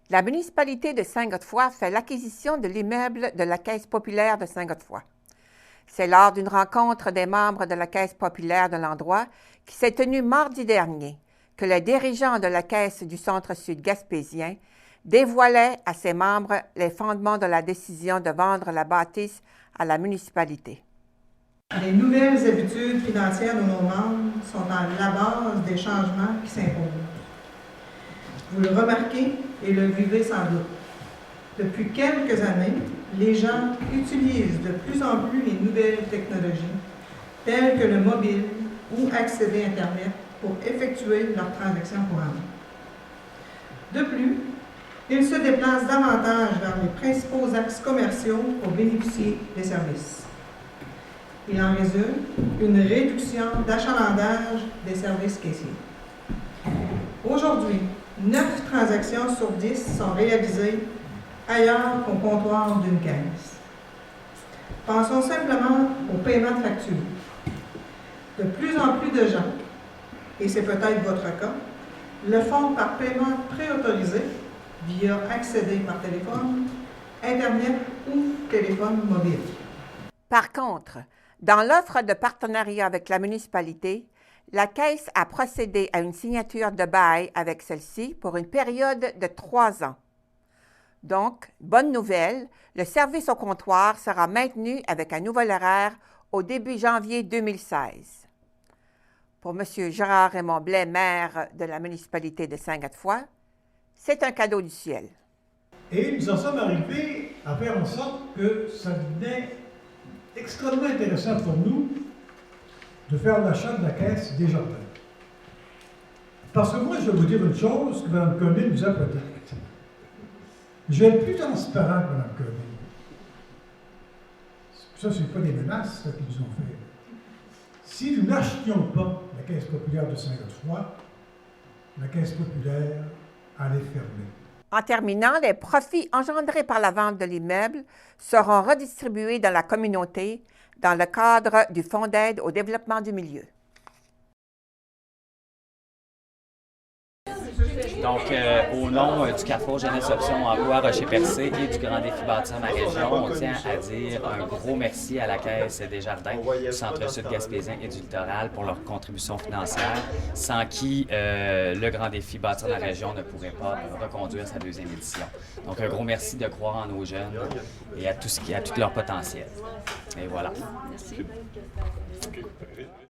La municipalité de Saint-Godefroy fait l'acquisition de l'immeuble de la Caisse populaire de Saint-Godefroy. C'est lors d'une rencontre des membres de la Caisse populaire de l'endroit qui s'est tenue mardi dernier que les dirigeants de la Caisse du Centre-Sud gaspésien dévoilaient à ses membres les fondements de la décision de vendre la bâtisse à la municipalité. Les nouvelles habitudes financières de nos membres sont à la base des changements qui s'imposent. Vous le remarquez et le vivez sans doute. Depuis quelques années, les gens utilisent de plus en plus les nouvelles technologies, telles que le mobile ou accéder à Internet pour effectuer leurs transactions courantes. De plus, ils se déplacent davantage vers les principaux axes commerciaux pour bénéficier des services. Il en résulte une réduction d'achalandage des services caissiers. Aujourd'hui, 9 transactions sur 10 sont réalisées ailleurs qu'au comptoir d'une caisse. Pensons simplement au paiement de factures. De plus en plus de gens, et c'est peut-être votre cas, le font par paiement préautorisé via accéder par téléphone, Internet ou téléphone mobile. Par contre, dans l'offre de partenariat avec la municipalité, la Caisse a procédé à une signature de bail avec celle-ci pour une période de 3 ans. Donc, bonne nouvelle, le service au comptoir sera maintenu avec un nouvel horaire au début janvier 2016. Pour M. Gérard-Raymond Blais, maire de la municipalité de Saint-Godefroy, c'est un cadeau du ciel. Et nous en sommes arrivés à faire en sorte que ça devenait extrêmement intéressant pour nous de faire l'achat de la Caisse des jardins. Parce que moi, je vais vous dire une chose que Mme Conné nous a peut-être. Je vais être plus transparent que Mme Conné. Ça, ce n'est pas des menaces qu'ils nous ont fait. Si nous n'achetions pas la Caisse populaire de Saint-Godefroy, la Caisse populaire allait fermer. En terminant, les profits engendrés par la vente de l'immeuble seront redistribués dans la communauté dans le cadre du Fonds d'aide au développement du milieu. Donc, au nom du Carrefour Jeunesse Option Emploi Rocher-Percé et du Grand Défi Bâtir ma région, on tient à dire un gros merci à la Caisse des Jardins, du Centre-Sud gaspésien et du Littoral pour leur contribution financière, sans qui le Grand Défi Bâtir ma région ne pourrait pas reconduire sa 2e édition. Donc, un gros merci de croire en nos jeunes et à tout leur potentiel. Et voilà. Merci.